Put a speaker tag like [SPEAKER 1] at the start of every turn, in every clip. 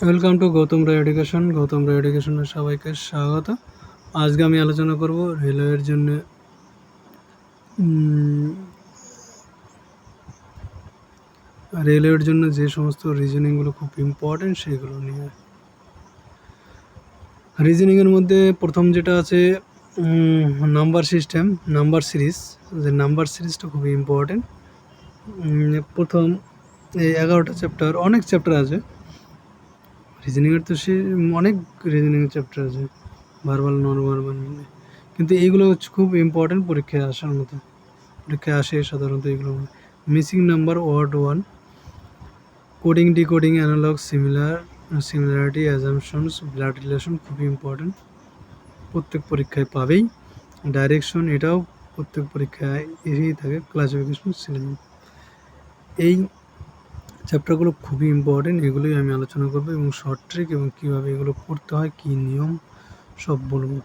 [SPEAKER 1] Welcome to Gautam Roy education. Gautam Roy এডুকেশনের সবাইকে স্বাগত। আজকে আমি আলোচনা করব রেলওয়ের জন্য যে সমস্ত রিজনিংগুলো খুব ইম্পর্টেন্ট সেগুলো নিয়ে। রিজনিংয়ের মধ্যে প্রথম যেটা আছে নাম্বার সিস্টেম, নাম্বার সিরিজ। যে নাম্বার সিরিজটা খুবই ইম্পর্টেন্ট। প্রথম এই 11টা চ্যাপ্টার, অনেক চ্যাপ্টার আছে রিজনিংয়ের, তো সে অনেক রিজনিংয়ের চ্যাপ্টার আছে, ভার্বাল নন ভার্বাল, কিন্তু এইগুলো হচ্ছে খুব ইম্পর্টেন্ট, পরীক্ষায় আসার মতো, পরীক্ষায় আসে সাধারণত এগুলো। Missing number, word 1, coding decoding, analog, similarity, assumptions, blood relation খুবই ইম্পর্টেন্ট, প্রত্যেক পরীক্ষায় পাবেই। ডাইরেকশন, এটাও প্রত্যেক পরীক্ষায় এসেই থাকে। ক্লাসিফিকেশন, সিলেবাস, এই চ্যাপ্টারগুলো খুবই ইম্পর্টেন্ট, এগুলোই আমি আলোচনা করবো, এবং শর্ট ট্রিক এবং কীভাবে এগুলো করতে হয়, কী নিয়ম, সব বলবো।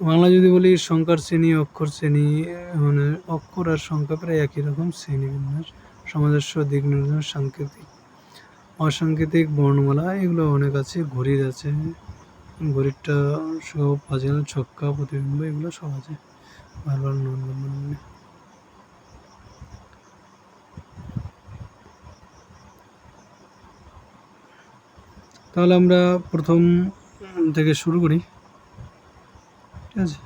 [SPEAKER 1] বাংলা যদি বলি, সংখ্যার শ্রেণী, অক্ষর শ্রেণী, মানে অক্ষর আর সংখ্যা প্রায় একই রকম, শ্রেণী বিন্যাস, সামঞ্জস্য, দিক নির্দেশ, সাংকেতিক, অসাংকেতিক, বর্ণমালা, এগুলো অনেক আছে। ঘড়ির আছে, ঘড়িরটা সব, পাজেল, ছক্কা, প্রতিবিম্ব, এগুলো সব আছে। Verbal non verbal. তাহলে আমরা প্রথম থেকে শুরু করি, ঠিক আছে?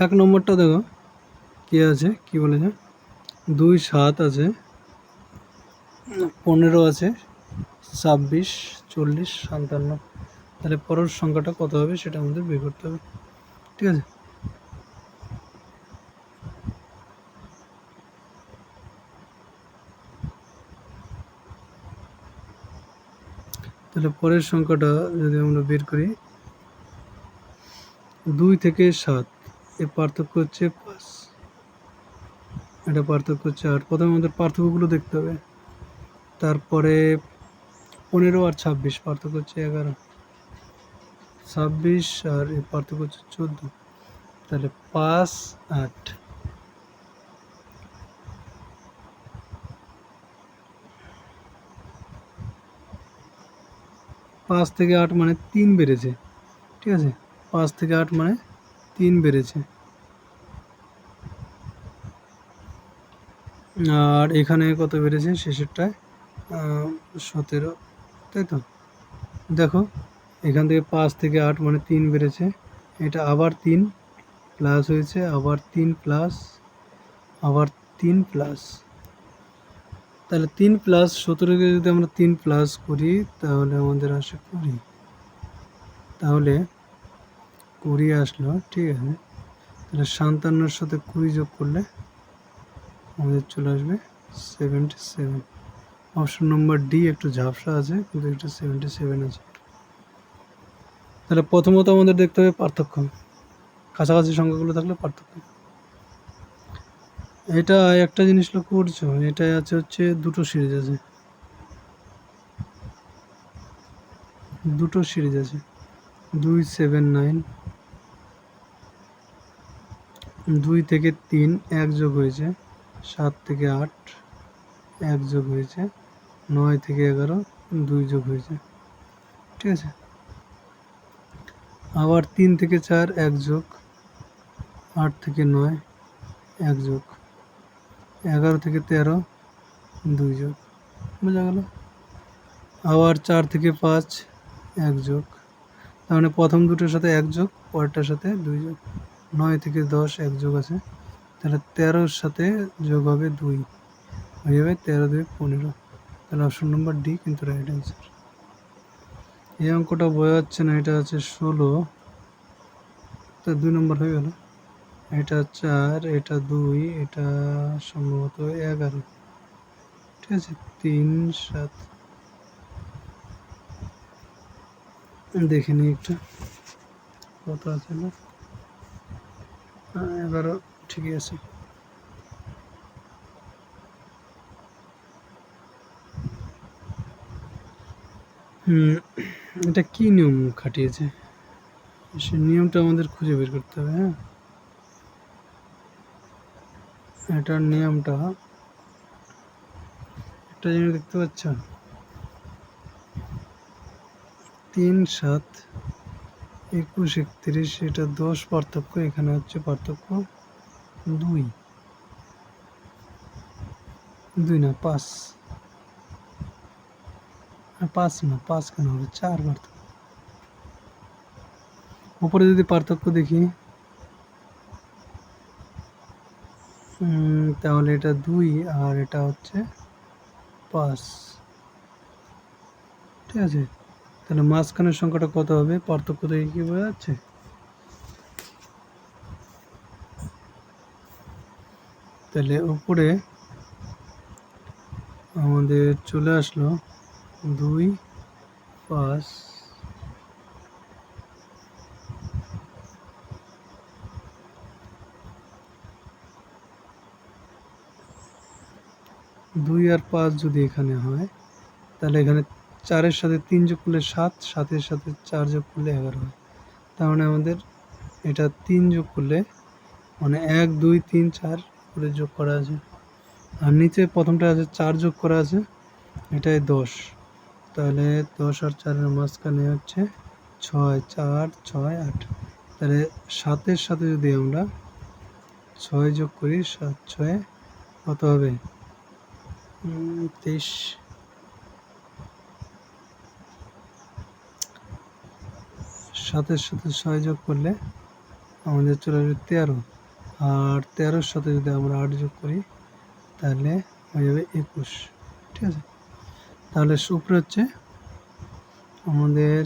[SPEAKER 1] এক নম্বরটা দেখো কি আছে, কি বলেছে। 2, 7 আছে, 15 আছে, 26, 40, 57। তাহলে পরের সংখ্যাটা কত হবে সেটা আমাদের বের করতে হবে, ঠিক আছে? তাহলে পরের সংখ্যাটা যদি আমরা বের করি, 2 থেকে 7, এর পার্থক্য হচ্ছে 5, এটা পার্থক্য হচ্ছে 8। প্রথমে আমাদের পার্থক্যগুলো দেখতে হবে। তারপরে 15 আর 26 পার্থক্য হচ্ছে 11, 26 আর এর পার্থক্য হচ্ছে 14, তাহলে 5, 8। পাঁচ থেকে 8 মানে 3 বেড়েছে, ঠিক আছে? 5 থেকে 8 মানে 3 বেড়েছে। আর এখানে কত বেড়েছে শেষেরটায়? 17, তাই তো? দেখো এখান থেকে 5 থেকে 8 মানে 3 বেড়েছে, এটা আবার 3 প্লাস হয়েছে, আবার 3 প্লাস, আবার 3 প্লাস, তাহলে 3 প্লাস 17কে যদি আমরা 3 প্লাস করি তাহলে আমাদের আসে 20, তাহলে 20 আসলো, ঠিক আছে? তাহলে 57-এর সাথে 20 যোগ করলে আমাদের চলে আসবে 77। অপশন নম্বর ডি একটু ঝাপসা আছে, কিন্তু এটা 77 আছে। তাহলে প্রথমত আমাদের দেখতে হবে পার্থক্য, কাছাকাছি সংখ্যাগুলো থাকলে পার্থক্য। এটা একটা জিনিস লক্ষ্য করছো, এটাই আছে হচ্ছে দুটো সিরিজ আছে, দুটো সিরিজ আছে। 2, 7, 9, 2 থেকে 3 1 যোগ হয়েছে, 7 থেকে 8 1 যোগ হয়েছে, 9 থেকে 11 2 যোগ হয়েছে, ঠিক আছে? আবার 3 থেকে 4 1 যোগ, 8 থেকে 9 1 যোগ, 11 থেকে 13 2 যোগ, বোঝা গেল? আবার 4 থেকে 5 1 যোগ, তার মানে প্রথম দুটোর সাথে 1 যোগ, পরেরটার সাথে 2 যোগ। 9 থেকে 10 1 যোগ আছে, তাহলে 13-র সাথে যোগ হবে 2, হয়ে যাবে 13 2 15। তাহলে অপশন নম্বর ডি কিন্তু রাইট অ্যান্সার। এই অঙ্কটা বোঝা যাচ্ছে না, এটা আছে 16, তা 2 নম্বর হয়ে গেল। এটা 4, এটা 2, এটা সম্ভবত 11, ঠিক আছে? 3, 7, দেখে নিই একটা কত আছে না, 11 ঠিকই আছে। এটা কি নিয়ম খাটিয়েছে, সে নিয়মটা আমাদের খুঁজে বের করতে হবে। হ্যাঁ, এটার নিয়মটা একটা জিনিস দেখতে পাচ্ছ, 3, 7, 21, 31, এটা 10 পার্থক্য, এখানে হচ্ছে পার্থক্য 2, 2 না 5, 5 না 5 কেন হবে, 4 পার্থক্য। উপরে যদি পার্থক্য দেখি তাহলে এটা 2 আর এটা হচ্ছে 5, ঠিক আছে। তাহলে মাঝখানের সংখ্যাটা কত হবে, পার্থক্য দেখে কি বোঝা যাচ্ছে? তাহলে উপরে আমাদের চলে আসলো 2, 5, 2 আর 5 যদি এখানে হয়, তাহলে এখানে 4-এর সাথে 3 যোগ করলে 7, 7-এর সাথে 4 যোগ করলে 11 হয়। তার মানে আমাদের এটা 3 যোগ করলে মানে 1, 2, 3, 4 করে যোগ করা আছে, আর নিচে প্রথমটা আছে 4 যোগ করা আছে, এটাই 10। তাহলে 10 আর 4-এর মাঝখানে হচ্ছে 6, 4, 6, 8। তাহলে 7-এর সাথে যদি আমরা 6 যোগ করি, 7, 6 কত হবে, 23। 7-এর সাথে 6 যোগ করলে আমাদের চলে আসবে 13, আর 13-এর সাথে যদি আমরা 8 যোগ করি তাহলে হয়ে যাবে 21, ঠিক আছে। তাহলে উপরে হচ্ছে আমাদের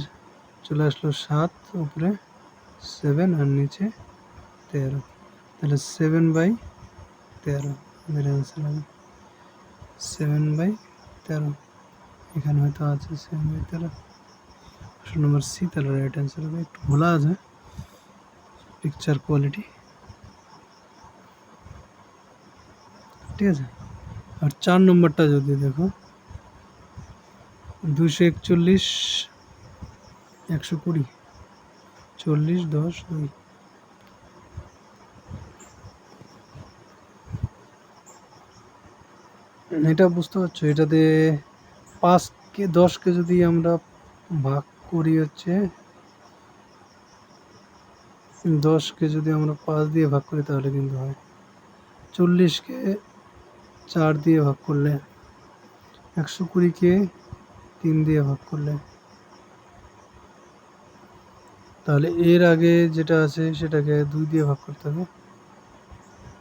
[SPEAKER 1] চলে আসলো 7, উপরে 7 আর নিচে 13, তাহলে 7/13 আমাদের অ্যান্সার হবে 7/13। এখানে হয়তো আছে 7/13, অপশন নাম্বার সি তাহলে রাইট অ্যান্সার হবে। একটু ভোলা আছে পিকচার কোয়ালিটি, ঠিক আছে। আর 4 নম্বরটা যদি দেখো, 241, 120, 40, 10, 2। এটা বুঝতে পারছো, এটাতে 5কে 10কে যদি আমরা ভাগ করি হচ্ছে 10কে যদি আমরা 5 দিয়ে ভাগ করি তাহলে কিন্তু হয়, 40কে 4 দিয়ে ভাগ করলে, 120কে 3 দিয়ে ভাগ করলে, তাহলে এর আগে যেটা আছে সেটাকে 2 দিয়ে ভাগ করতে হবে।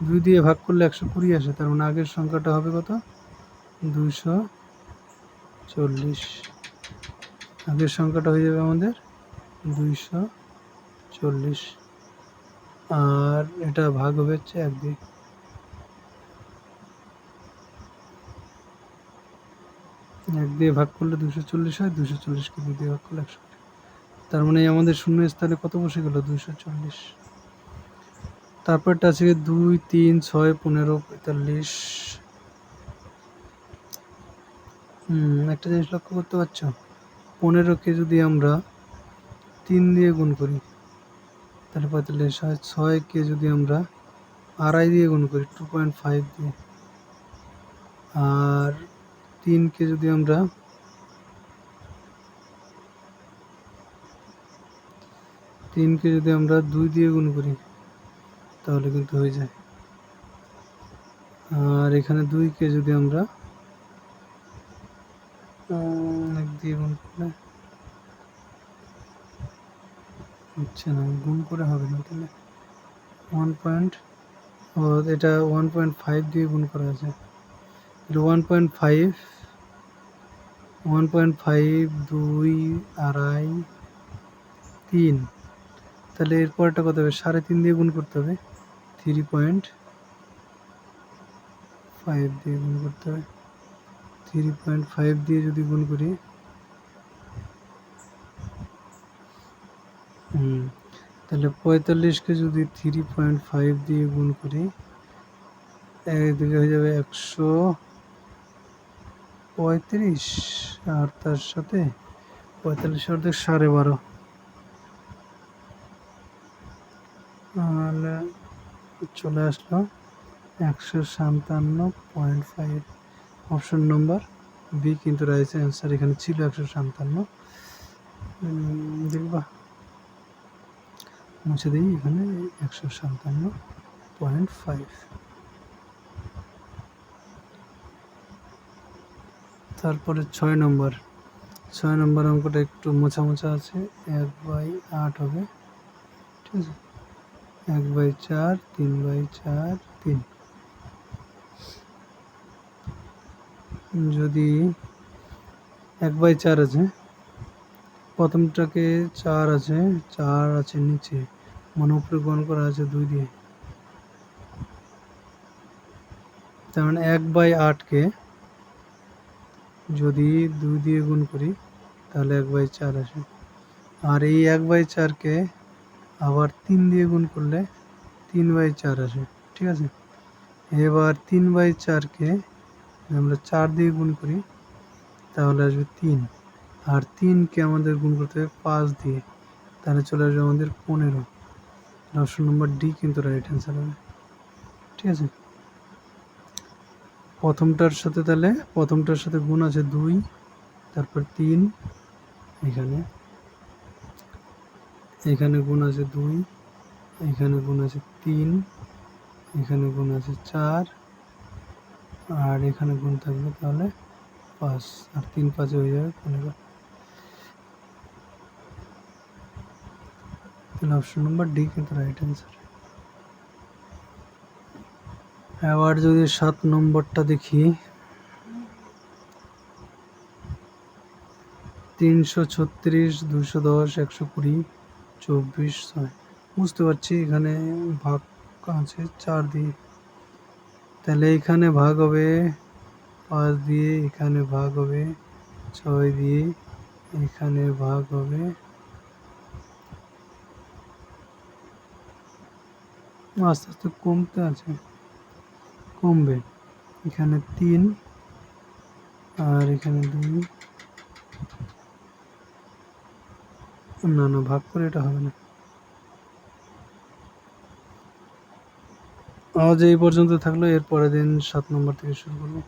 [SPEAKER 1] 2 দিয়ে ভাগ করলে 120 আসে, তার মানে আগের সংখ্যাটা হবে কত, 240। আগের সংখ্যাটা হয়ে যাবে আমাদের 240, আর এটা ভাগ হবে হচ্ছে 1 দিয়ে। 1 দিয়ে ভাগ করলে 240 হয়, 240কে 2 দিয়ে ভাগ করলে 120। তার মানে আমাদের শূন্য স্থানে কত বসে গেল, 240। তারপরটা আছে 2, 3, 6, 15, 45। একটা জিনিস লক্ষ্য করতে পারছো, 15কে যদি আমরা 3 দিয়ে গুণ করি তাহলে 45 হয়। 6কে যদি আমরা 2.5 দিয়ে গুণ করি, 2.5 দিয়ে, আর 3কে যদি আমরা 2 দিয়ে গুণ করি তাহলে কিন্তু হয়ে যায়। আর এখানে 2কে যদি আমরা 1 দিয়ে গুণ করলে হচ্ছে না, গুণ করে হবে না, তাহলে 1.5 দিয়ে গুণ করা আছে, 1.5, 1.5, 2, 2.5, 3, তাহলে এরপরটা কত হবে, 3.5 দিয়ে গুণ করতে হবে, 3.5 দিয়ে গুণ করতে হবে। 3.5 দিয়ে যদি গুণ করি, তাহলে 45কে যদি 3.5 দিয়ে গুণ করি, এদিকে হয়ে যাবে 135, আর তার সাথে 45 অর্ধেক 12.5, তাহলে চলে আসলো 157.5। অপশন নম্বর বি কিন্তু রাইট অ্যান্সার। এখানে ছিল 157। দেখবা মুছে দিই, এখানে 157.5। তারপরে 6 নম্বর অঙ্কটা একটু মোছা মোছা আছে। 1/8 হবে, ঠিক আছে। 1/4, 3/4, 3। যদি 1/4 আছে, প্রথমটাকে 4 আছে, 4 আছে নিচে, মানে উপরে গুণ করা আছে 2 দিয়ে। তার মানে 1/8কে যদি 2 দিয়ে গুণ করি তাহলে 1/4 আসে। আর এই 1/4কে আবার 3 দিয়ে গুণ করলে 3/4 আসে, ঠিক আছে। এবার 3/4কে আমরা 4 দিয়ে গুণ করি তাহলে আসবে 3। আর 3কে আমাদের গুণ করতে হবে 5 দিয়ে, তাহলে চলে আসবে আমাদের 15। অপশন নম্বর ডি কিন্তু রাইট অ্যান্সার হবে, ঠিক আছে। প্রথমটার সাথে গুণ আছে 2, তারপর 3, এখানে গুণ আছে 2, এখানে গুণ আছে 3, এখানে গুণ আছে 4, আর এখানে গুণ থাকবে তাহলে 5, আর 3 5 হয়ে যাবে 15। তাহলে অপশন নম্বর ডি কিন্তু রাইট অ্যান্সার। এবার যদি 7 নম্বরটা দেখি, 336, 210, 120, 24, 6। বুঝতে পারছি এখানে ভাগ আছে 4 দিয়ে, তাহলে এখানে ভাগ হবে 5 দিয়ে, এখানে ভাগ হবে 6 দিয়ে, এখানে ভাগ হবে আস্তে আস্তে কমবে। এখানে 3 আর এখানে 2। না, ভাগ করে এটা হবে না। আজ এই পর্যন্ত থাকলো, এর পরের দিন 7 নম্বর থেকে শুরু করবো।